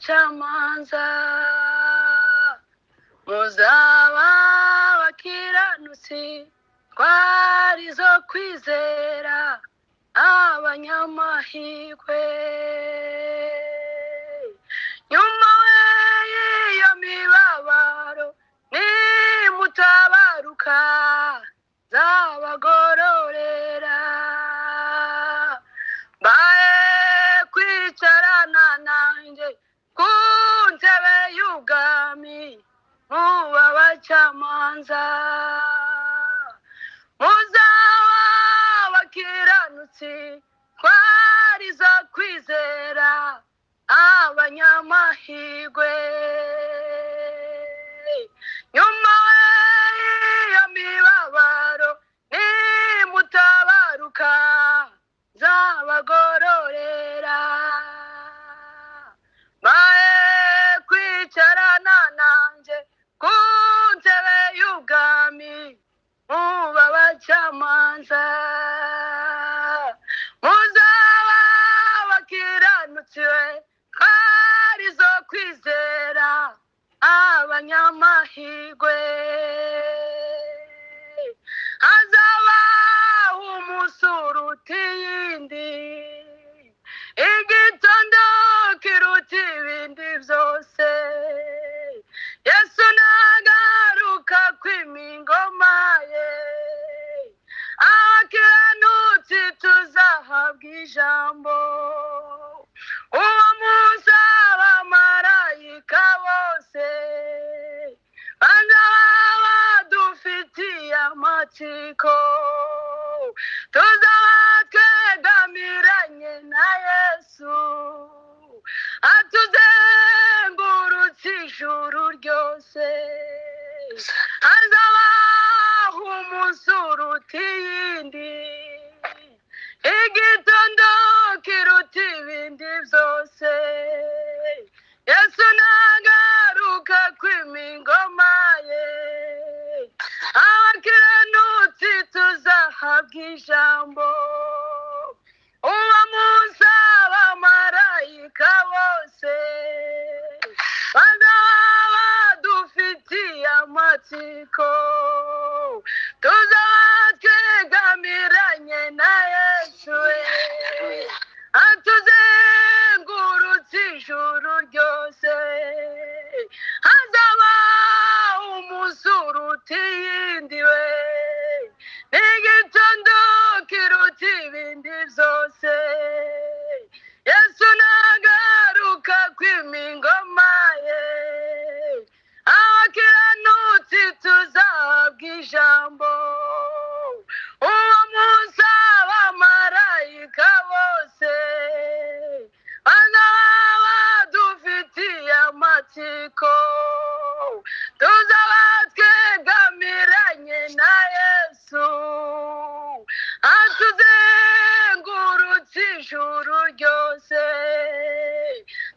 abacamanza muzaba abakiranutsi twarizo kwizera abanyamahirwe nyuma y'iyo mibabaro nimutabaruka zabagororera bae kwicarana nanjye ku ntebe y'ubwami mu bacamanza muzaba abakiranutsi twarizo kwizera abanyamahirwe nyuma y'iyo mibabaro nimutabaruka zabagororera bae kwicarana nanjye ku ntebe y'ubwami mu bacamanza muzaba abakiranutsi twarizo kwizera abanyamahirwe hazaba umusuruti yindi igitondo kiruta ibindi byose Yesu nagaruka kwima ingoma ye abakiranutsi tuzahabwa ijambo uwo munsi abamarayika bose bazaba badufitiye amatsiko tuzaba twegamiranye na Yesu atuzengurutse ijuru ryose hazaba umusuruti yindi igitondo kiruta ibindi byose Yesu nagaruka kwima ingoma ye abakiranutsi tuzahabwa ijambo uwo munsi abamarayika bose bazaba badufitiye amatsiko tuzaba twegamiranye na Yesu atuzengurutse ijuru ryose hazaba umusuruti yindi we n'igitondo kiruta ibindi byose Yesu nagaruka kwima ingoma ye abakiranutsi tuzahabwa ijambo uwo munsi abamarayika bose bazaba badufitiye amatsiko tuzaba twegamiranye na Yesu atuzengurutse ijuru ryose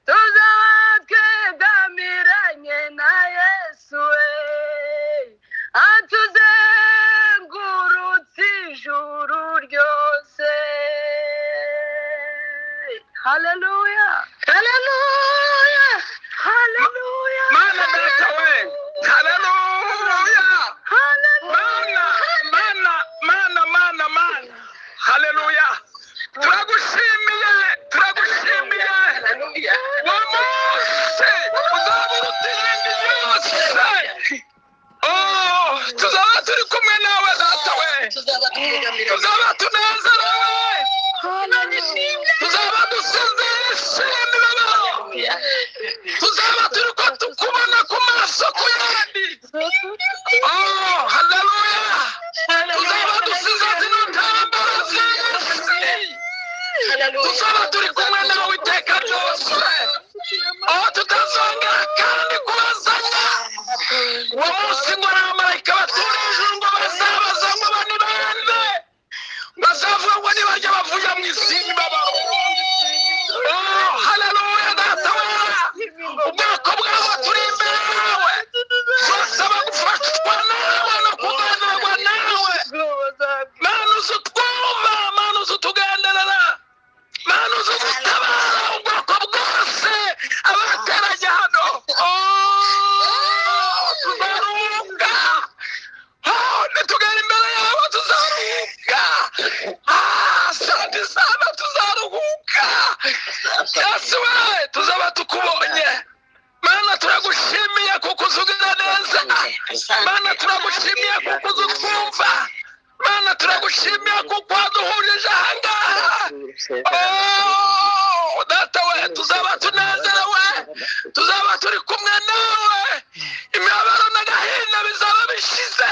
tuzaba twegamiranye na Yesu atuzengurutse ijuru ryose haleluya haleluya haleluya mana data we haleluya mana haleluya turagushimiye wa Mose uzaba urutindi yose tuzaba turi kumwe nawe data we tuzaba tunezerewe tuzaba dusinzira tuzaba turi ko tukubona ku maso ku yandi haleluya tuzaba dusize zino ntambara z'isi tuzaba turi kumwe nawe iteka ryose tutazongera kandi kubazanya uwo munsi ngo abamarayika batura ijuru ngo bazabazanywa bane bane bazavuga ngo nibarya bavuye mu isi imibabaro haleluya data we ubwoko bwawe turi imbere yawe turasaba gufashwa nawe no kuganirwa nawe mana uzi utwumva mana uzi utugenderera mana uzi udutabara ubwoko bwose abatera kuko uzugira neza. Mana turagushimiye kuko uzutwumva. Mana turagushimiye kuko waduhurije ahangaha. Data we, tuzaba tunezerewe, tuzaba turi kumwe nawe. Imibabaro n'agahinda bizaba bishize,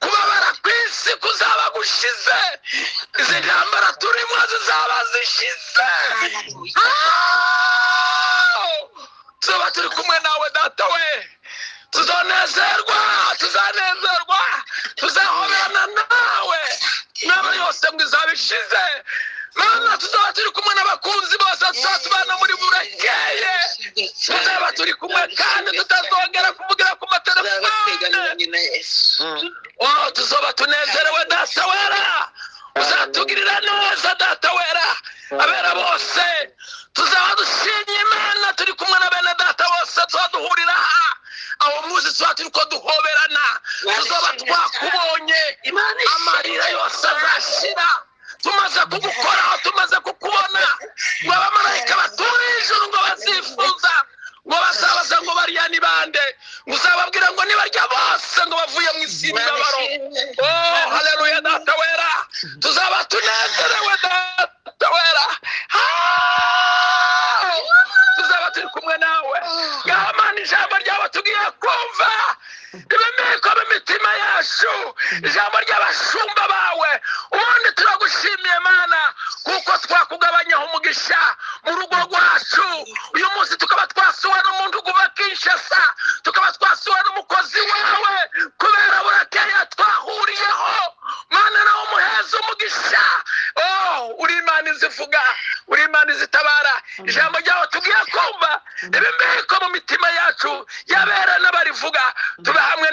kubabara kw'isi kuzaba gushize, izi ntambara turimo zizaba zishize. Tuzaba turi kumwe nawe data we, tuzanezerwa, tuzahoberana nawe, n'aba yose ngo izaba ishize. Mana tuzaba turi kumwe n'abakunzi bose, tuzatubana muri burakeye, tuzaba turi kumwe kandi tutazongera kuvugira ku matelefone. Tuzaba tunezerewe data wera, uzatugirira neza data wera. Abera bose tuzaba dushimye Imana, turi kumwe na bene data bose tuzaduhurira aha. Aho muzi tuzaba turi ko duhoberana, tuzaba twakubonye, amarira yose azashira. Tumaze kugukoraho, tumaze kukubona, ngo abamarayika baturi ijuru ngo bazifuza, ngo bazabaza ngo bariya ni bande, ngo uzababwira ngo nibarya bose ngo bavuye mu isi y'imibabaro. Haleluya data wera, tuzaba tunezerewe data wera. Tuzaba turi kumwe nawe. Ngaho Mana ijambo ryawe tugiye kumva ibimiko b'imitima yacu, ijambo ry'abashumba bawe. Ubundi turagushimiye Mana kuko twakugabanyaho umugisha mu rugo rwacu. Uyu munsi tukaba twasuwe n'umuntu uva Kinshasa, tukaba twasuwe n'umukozi wawe kubera burakeye twahuriyeho. Mana nawe umuheza umugisha. Uri Imana izivuga, uri Imana izitabara. Ijambo ryawe tugiye kumva ibimiko mu mitima yacu, yabera n'abarivuga, tube hamwe